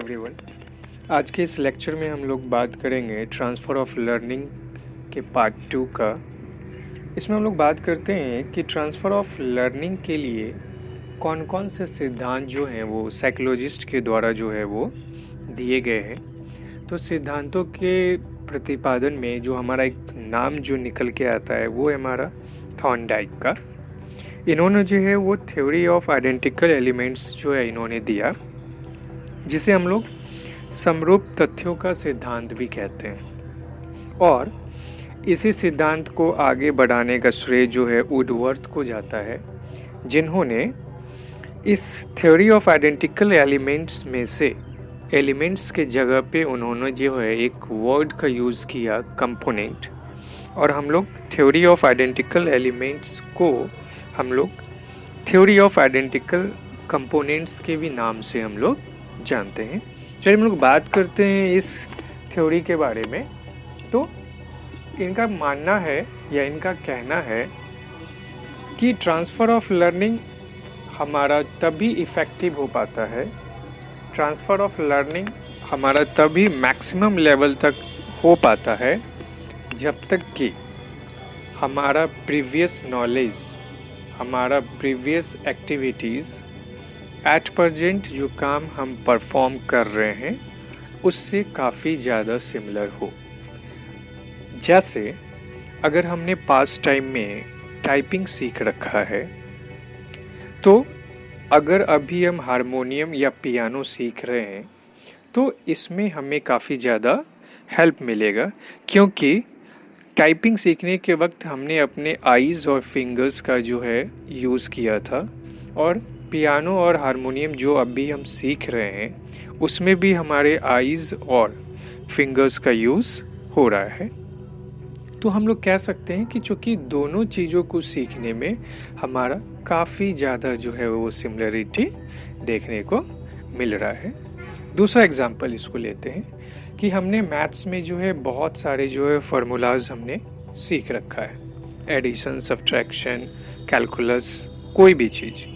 Everyone. आज के इस लेक्चर में हम लोग बात करेंगे ट्रांसफ़र ऑफ लर्निंग के पार्ट 2 का। इसमें हम लोग बात करते हैं कि ट्रांसफ़र ऑफ लर्निंग के लिए कौन कौन से सिद्धांत जो हैं वो साइकोलॉजिस्ट के द्वारा जो है वो दिए गए हैं। तो सिद्धांतों के प्रतिपादन में जो हमारा एक नाम जो निकल के आता है वो है हमारा थॉर्नडाइक का। इन्होंने जो है वो थ्योरी ऑफ आइडेंटिकल एलिमेंट्स जो है इन्होंने दिया, जिसे हम लोग समरूप तथ्यों का सिद्धांत भी कहते हैं। और इसी सिद्धांत को आगे बढ़ाने का श्रेय जो है वुडवर्थ को जाता है, जिन्होंने इस थ्योरी ऑफ आइडेंटिकल एलिमेंट्स में से एलिमेंट्स के जगह पे उन्होंने जो है एक वर्ड का यूज़ किया, कंपोनेंट। और हम लोग थ्योरी ऑफ आइडेंटिकल एलिमेंट्स को हम लोग थ्योरी ऑफ आइडेंटिकल कंपोनेंट्स के भी नाम से हम लोग जानते हैं। चलिए हम लोग बात करते हैं इस थ्योरी के बारे में। तो इनका मानना है या इनका कहना है कि ट्रांसफ़र ऑफ लर्निंग हमारा तभी इफ़ेक्टिव हो पाता है, ट्रांसफ़र ऑफ लर्निंग हमारा तभी मैक्सिमम लेवल तक हो पाता है जब तक कि हमारा प्रीवियस नॉलेज, हमारा प्रीवियस एक्टिविटीज़ एट प्रेजेंट जो काम हम परफॉर्म कर रहे हैं उससे काफ़ी ज़्यादा सिमिलर हो। जैसे अगर हमने पास्ट टाइम में टाइपिंग सीख रखा है, तो अगर अभी हम हारमोनियम या पियानो सीख रहे हैं तो इसमें हमें काफ़ी ज़्यादा हेल्प मिलेगा, क्योंकि टाइपिंग सीखने के वक्त हमने अपने आईज़ और फिंगर्स का जो है यूज़ किया था, और पियानो और हारमोनियम जो अभी हम सीख रहे हैं उसमें भी हमारे आईज़ और फिंगर्स का यूज़ हो रहा है। तो हम लोग कह सकते हैं कि चूँकि दोनों चीज़ों को सीखने में हमारा काफ़ी ज़्यादा जो है वो सिमिलरिटी देखने को मिल रहा है। दूसरा एग्जांपल इसको लेते हैं कि हमने मैथ्स में जो है बहुत सारे जो है फार्मूलाज हमने सीख रखा है, एडिशन, सब्ट्रैक्शन, कैलकुलस, कोई भी चीज़।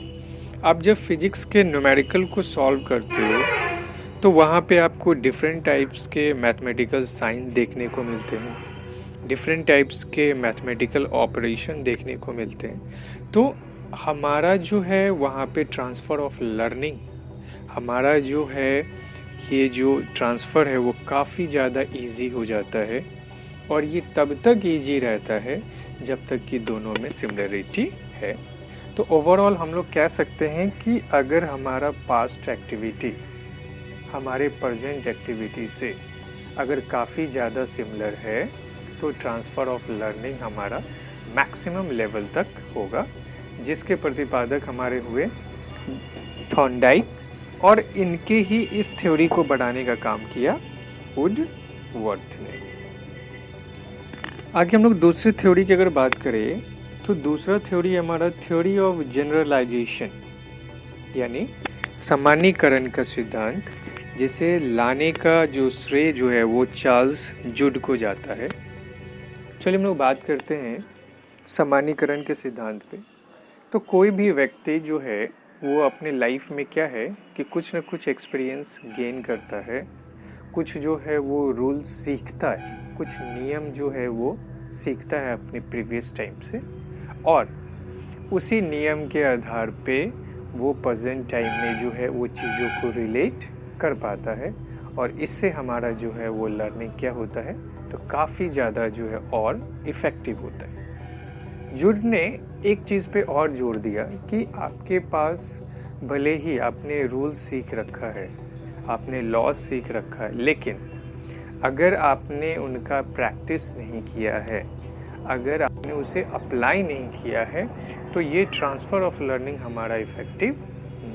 आप जब फिजिक्स के न्यूमेरिकल को सॉल्व करते हो तो वहाँ पे आपको डिफरेंट टाइप्स के मैथमेटिकल साइन देखने को मिलते हैं, डिफरेंट टाइप्स के मैथमेटिकल ऑपरेशन देखने को मिलते हैं। तो हमारा जो है वहाँ पे ट्रांसफ़र ऑफ लर्निंग, हमारा जो है ये जो ट्रांसफ़र है वो काफ़ी ज़्यादा इजी हो जाता है, और ये तब तक इजी रहता है जब तक कि दोनों में सिमिलरिटी है। तो ओवरऑल हम लोग कह सकते हैं कि अगर हमारा पास्ट एक्टिविटी हमारे प्रेजेंट एक्टिविटी से अगर काफ़ी ज़्यादा सिमिलर है तो ट्रांसफ़र ऑफ लर्निंग हमारा मैक्सिमम लेवल तक होगा, जिसके प्रतिपादक हमारे हुए थॉर्नडाइक, और इनके ही इस थ्योरी को बढ़ाने का काम किया वुडवर्थ ने। आगे हम लोग दूसरी थ्योरी की अगर बात करें तो दूसरा थ्योरी हमारा थ्योरी ऑफ जनरलाइजेशन यानी सामान्यीकरण का सिद्धांत, जिसे लाने का जो श्रेय जो है वो चार्ल्स जूड को जाता है। चलिए हम लोग बात करते हैं सामान्यीकरण के सिद्धांत पे। तो कोई भी व्यक्ति जो है वो अपने लाइफ में क्या है कि कुछ ना कुछ एक्सपीरियंस गेन करता है, कुछ जो है वो रूल्स सीखता है, कुछ नियम जो है वो सीखता है अपने प्रीवियस टाइम से, और उसी नियम के आधार पे वो प्रेजेंट टाइम में जो है वो चीज़ों को रिलेट कर पाता है, और इससे हमारा जो है वो लर्निंग क्या होता है तो काफ़ी ज़्यादा जो है और इफ़ेक्टिव होता है। जूड ने एक चीज़ पे और जोर दिया कि आपके पास भले ही आपने रूल्स सीख रखा है, आपने लॉज सीख रखा है, लेकिन अगर आपने उनका प्रैक्टिस नहीं किया है, अगर आपने उसे अप्लाई नहीं किया है, तो ये ट्रांसफ़र ऑफ लर्निंग हमारा इफ़ेक्टिव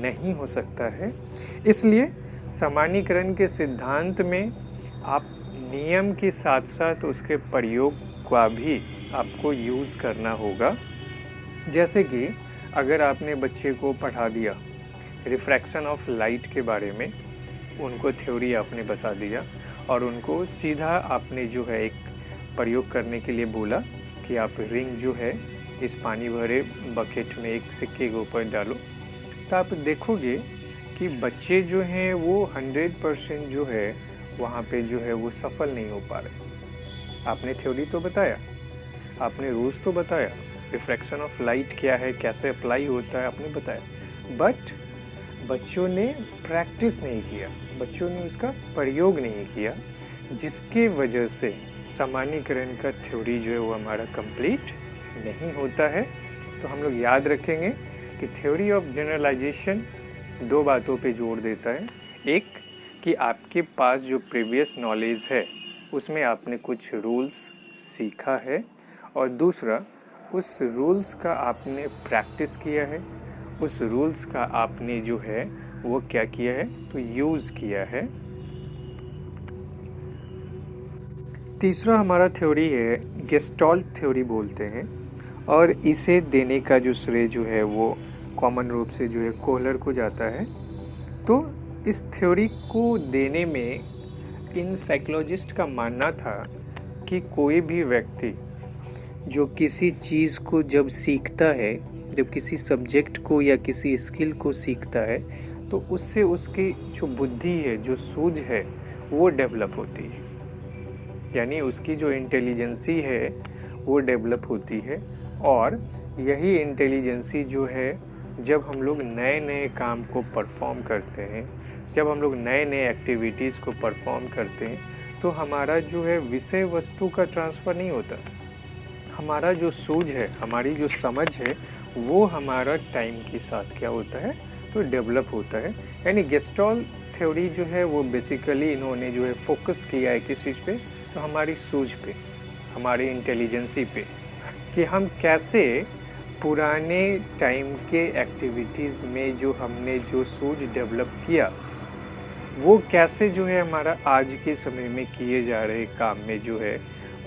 नहीं हो सकता है। इसलिए सामान्यीकरण के सिद्धांत में आप नियम के साथ साथ उसके प्रयोग का भी आपको यूज़ करना होगा। जैसे कि अगर आपने बच्चे को पढ़ा दिया रिफ्रैक्शन ऑफ लाइट के बारे में, उनको थ्योरी आपने बता दिया, और उनको सीधा आपने जो है एक प्रयोग करने के लिए बोला कि आप रिंग जो है इस पानी भरे बकेट में एक सिक्के के ऊपर डालो, तो आप देखोगे कि बच्चे जो हैं वो 100% जो है वहाँ पे जो है वो सफल नहीं हो पा रहे। आपने थ्योरी तो बताया, आपने रूल्स तो बताया, रिफ्रैक्शन ऑफ लाइट क्या है, कैसे अप्लाई होता है आपने बताया, बट बच्चों ने प्रैक्टिस नहीं किया, बच्चों ने उसका प्रयोग नहीं किया, जिसके वजह से सामान्यीकरण का थ्योरी जो है वो हमारा कंप्लीट नहीं होता है। तो हम लोग याद रखेंगे कि थ्योरी ऑफ जनरलाइजेशन दो बातों पे जोर देता है। एक कि आपके पास जो प्रीवियस नॉलेज है उसमें आपने कुछ रूल्स सीखा है, और दूसरा उस रूल्स का आपने प्रैक्टिस किया है, उस रूल्स का आपने जो है वो क्या किया है, तो यूज़ किया है। तीसरा हमारा थ्योरी है गेस्टॉल्ट थ्योरी बोलते हैं, और इसे देने का जो श्रेय जो है वो कॉमन रूप से जो है कोहलर को जाता है। तो इस थ्योरी को देने में इन साइकोलॉजिस्ट का मानना था कि कोई भी व्यक्ति जो किसी चीज़ को जब सीखता है, जब किसी सब्जेक्ट को या किसी स्किल को सीखता है, तो उससे उसकी जो बुद्धि है, जो सूझ है, वो डेवलप होती है, यानी उसकी जो इंटेलिजेंसी है वो डेवलप होती है। और यही इंटेलिजेंसी जो है जब हम लोग नए नए काम को परफॉर्म करते हैं, जब हम लोग नए नए एक्टिविटीज़ को परफॉर्म करते हैं, तो हमारा जो है विषय वस्तु का ट्रांसफ़र नहीं होता, हमारा जो सूझ है, हमारी जो समझ है, वो हमारा टाइम के साथ क्या होता है, तो डेवलप होता है। यानी गेस्टॉल्ट थ्योरी जो है वो बेसिकली इन्होंने जो है फोकस किया है किस चीज़ पे, तो हमारी सूझ पे, हमारी इंटेलिजेंसी पे, कि हम कैसे पुराने टाइम के एक्टिविटीज़ में जो हमने जो सूझ डेवलप किया, वो कैसे जो है हमारा आज के समय में किए जा रहे काम में जो है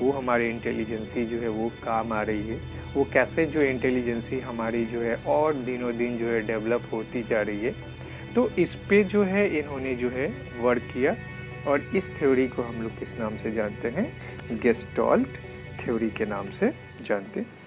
वो हमारी इंटेलिजेंसी जो है वो काम आ रही है, वो कैसे जो इंटेलिजेंसी हमारी जो है और दिनों दिन जो है डेवलप होती जा रही है। तो इस पे जो है इन्होंने जो है वर्क किया, और इस थ्योरी को हम लोग किस नाम से जानते हैं, गेस्टॉल्ट थ्योरी के नाम से जानते हैं।